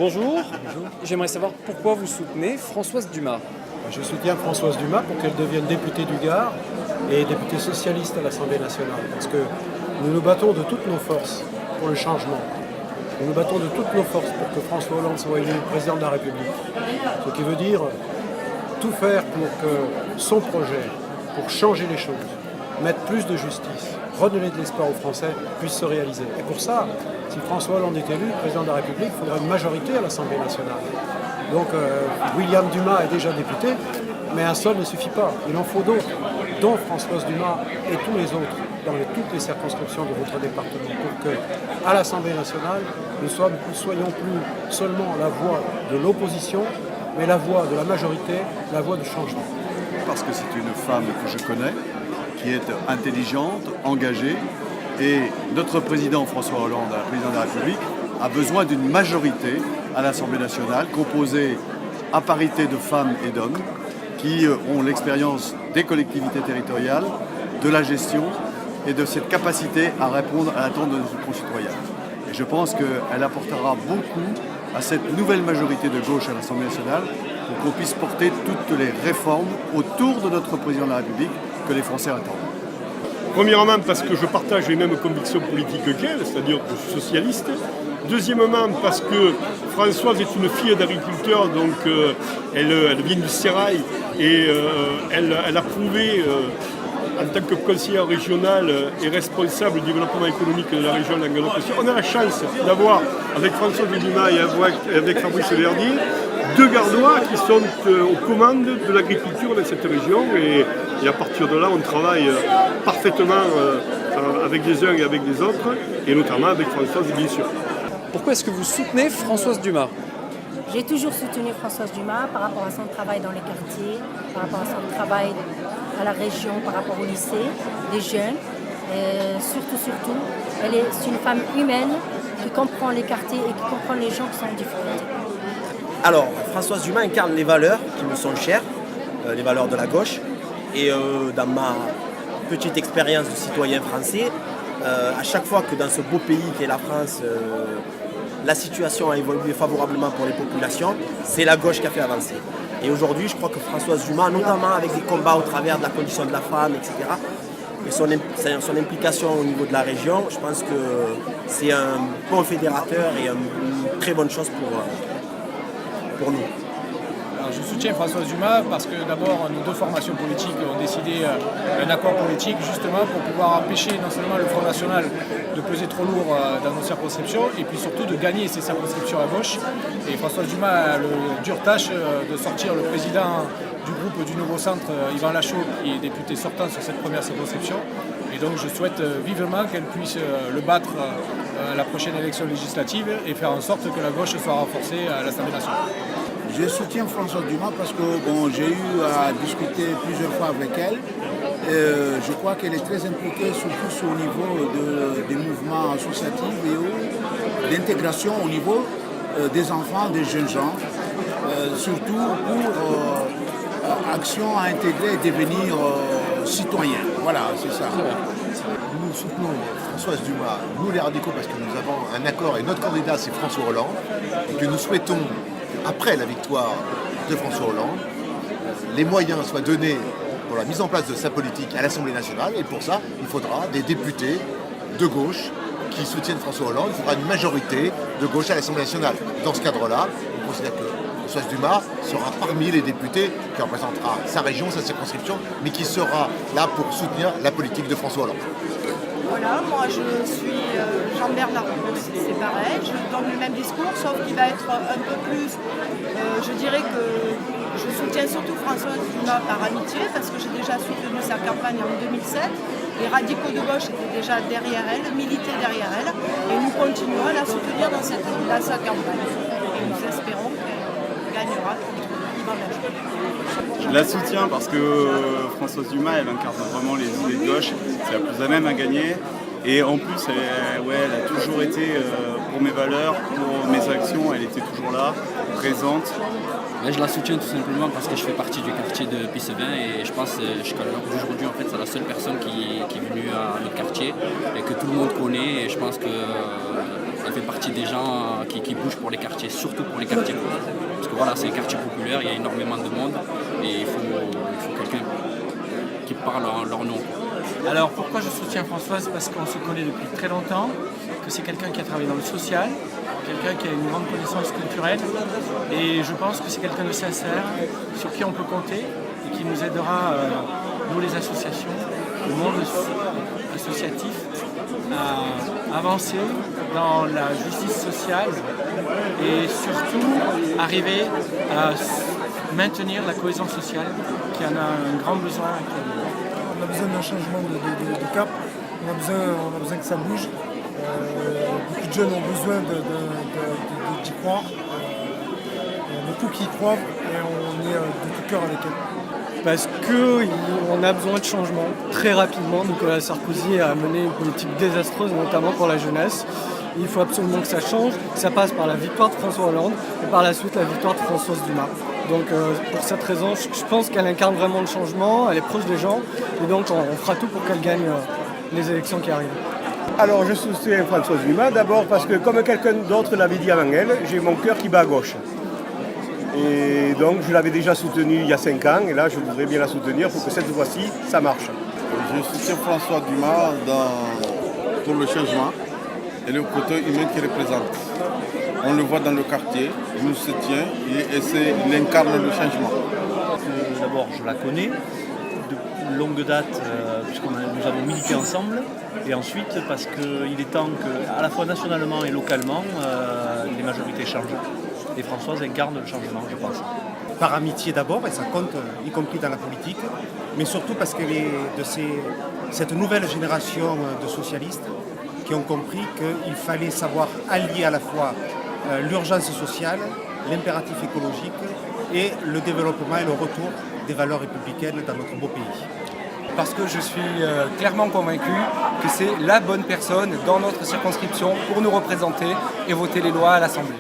Bonjour. J'aimerais savoir pourquoi vous soutenez Françoise Dumas. Je soutiens Françoise Dumas pour qu'elle devienne députée du Gard et députée socialiste à l'Assemblée nationale. Parce que nous nous battons de toutes nos forces pour le changement. Nous nous battons de toutes nos forces pour que François Hollande soit élu président de la République. Ce qui veut dire tout faire pour que son projet, pour changer les choses, mettre plus de justice, redonner de l'espoir aux Français, puisse se réaliser. Et pour ça, si François Hollande est élu président de la République, il faudra une majorité à l'Assemblée nationale. Donc William Dumas est déjà député, mais un seul ne suffit pas. Il en faut d'autres, dont Françoise Dumas et tous les autres, dans toutes les circonscriptions de votre département, pour que, à l'Assemblée nationale, nous soyons plus seulement la voix de l'opposition, mais la voix de la majorité, la voix du changement. Parce que c'est une femme que je connais, qui est intelligente, engagée, et notre président François Hollande, président de la République, a besoin d'une majorité à l'Assemblée nationale composée à parité de femmes et d'hommes qui ont l'expérience des collectivités territoriales, de la gestion et de cette capacité à répondre à l'attente de nos concitoyens. Et je pense qu'elle apportera beaucoup à cette nouvelle majorité de gauche à l'Assemblée nationale pour qu'on puisse porter toutes les réformes autour de notre président de la République que les Français attendent. Premièrement, parce que je partage les mêmes convictions politiques qu'elle, c'est-à-dire que je suis socialiste. Deuxièmement, parce que Françoise est une fille d'agriculteur, donc elle vient du sérail et elle a prouvé en tant que conseillère régionale et responsable du développement économique de la région Languedoc. On a la chance d'avoir, avec Françoise Dumas et avec Fabrice Verdier, deux Gardois qui sont aux commandes de l'agriculture dans cette région et à partir de là, on travaille parfaitement avec les uns et avec les autres, et notamment avec Françoise, bien sûr. Pourquoi est-ce que vous soutenez Françoise Dumas? J'ai toujours soutenu Françoise Dumas par rapport à son travail dans les quartiers, par rapport à son travail à la région, par rapport au lycée, des jeunes. Et surtout, c'est une femme humaine qui comprend les quartiers et qui comprend les gens qui sont en difficulté. Alors, Françoise Dumas incarne les valeurs qui me sont chères, les valeurs de la gauche. Et dans ma petite expérience de citoyen français, à chaque fois que dans ce beau pays qu'est la France, la situation a évolué favorablement pour les populations, c'est la gauche qui a fait avancer. Et aujourd'hui, je crois que Françoise Dumas, notamment avec des combats au travers de la condition de la femme, etc., et son implication au niveau de la région, je pense que c'est un bon fédérateur et une très bonne chose pour nous. Alors, je soutiens Françoise Dumas parce que d'abord nos deux formations politiques ont décidé un accord politique justement pour pouvoir empêcher non seulement le Front National de peser trop lourd dans nos circonscriptions et puis surtout de gagner ces circonscriptions à gauche. Et Françoise Dumas a le dure tâche de sortir le président du groupe du Nouveau Centre, Yvan Lachaud, qui est député sortant sur cette première circonscription. Et donc je souhaite vivement qu'elle puisse le battre à la prochaine élection législative et faire en sorte que la gauche soit renforcée à l'Assemblée nationale. Je soutiens Françoise Dumas parce que j'ai eu à discuter plusieurs fois avec elle. Je crois qu'elle est très impliquée, surtout au niveau des mouvements associatifs et d'intégration au niveau des enfants, des jeunes gens, surtout pour action à intégrer et devenir citoyen. Voilà, c'est ça. Nous soutenons Françoise Dumas, nous les radicaux, parce que nous avons un accord et notre candidat c'est François Hollande et que nous souhaitons, après la victoire de François Hollande, les moyens soient donnés pour la mise en place de sa politique à l'Assemblée nationale. Et pour ça, il faudra des députés de gauche qui soutiennent François Hollande. Il faudra une majorité de gauche à l'Assemblée nationale. Dans ce cadre-là, on considère que Françoise Dumas sera parmi les députés qui représentera sa région, sa circonscription, mais qui sera là pour soutenir la politique de François Hollande. Voilà, moi je suis Jean-Bernard Roux, c'est pareil, je donne le même discours, sauf qu'il va être un peu plus, je dirais que je soutiens surtout Françoise Dumas par amitié, parce que j'ai déjà soutenu sa campagne en 2007, les radicaux de gauche étaient déjà derrière elle, militaient derrière elle, et nous continuons à la soutenir dans sa campagne. Et nous espérons qu'elle gagnera contre Yvan Lachaud. Je la soutiens parce que Françoise Dumas, elle incarne vraiment les idées de gauche, c'est la plus à même à gagner. Et en plus, elle a toujours été, pour mes valeurs, pour mes actions, elle était toujours là, présente. Je la soutiens tout simplement parce que je fais partie du quartier de Pissevin et je pense jusqu'à l'heure d'aujourd'hui, en fait, c'est la seule personne qui est venue à notre quartier et que tout le monde connaît. Et je pense que elle fait partie des gens qui bougent pour les quartiers, surtout pour les quartiers pauvres. Parce que voilà, c'est un quartier populaire, il y a énormément de monde et il faut quelqu'un qui parle en leur nom. Alors pourquoi je soutiens Françoise? Parce qu'on se connaît depuis très longtemps, que c'est quelqu'un qui a travaillé dans le social, quelqu'un qui a une grande connaissance culturelle et je pense que c'est quelqu'un de sincère sur qui on peut compter et qui nous aidera, nous les associations, le monde associatif, à avancer dans la justice sociale et surtout arriver à maintenir la cohésion sociale qui en a un grand besoin actuellement. On a besoin d'un changement de cap, on a besoin que ça bouge. Beaucoup de jeunes ont besoin d'y croire. Beaucoup qui y croient et on est de tout cœur avec eux. Parce qu'on a besoin de changement très rapidement. Nicolas Sarkozy a mené une politique désastreuse, notamment pour la jeunesse. Il faut absolument que ça change. Ça passe par la victoire de François Hollande et par la suite la victoire de Françoise Dumas. Donc pour cette raison, je pense qu'elle incarne vraiment le changement, elle est proche des gens et donc on fera tout pour qu'elle gagne les élections qui arrivent. Alors je soutiens Françoise Dumas d'abord parce que comme quelqu'un d'autre l'avait dit avant elle, j'ai mon cœur qui bat à gauche. Et donc je l'avais déjà soutenue il y a 5 ans et là je voudrais bien la soutenir pour que cette fois-ci ça marche. Je soutiens Françoise Dumas pour le changement et le côté humain qu'il représente. On le voit dans le quartier, il nous soutient et il incarne le changement. D'abord, je la connais de longue date, puisque nous avons milité ensemble. Et ensuite, parce qu'il est temps qu'à la fois nationalement et localement, les majorités changent. Et Françoise incarne le changement, je pense. Par amitié d'abord, et ça compte, y compris dans la politique, mais surtout parce qu'elle est de cette nouvelle génération de socialistes qui ont compris qu'il fallait savoir allier à la fois l'urgence sociale, l'impératif écologique et le développement et le retour des valeurs républicaines dans notre beau pays. Parce que je suis clairement convaincu que c'est la bonne personne dans notre circonscription pour nous représenter et voter les lois à l'Assemblée.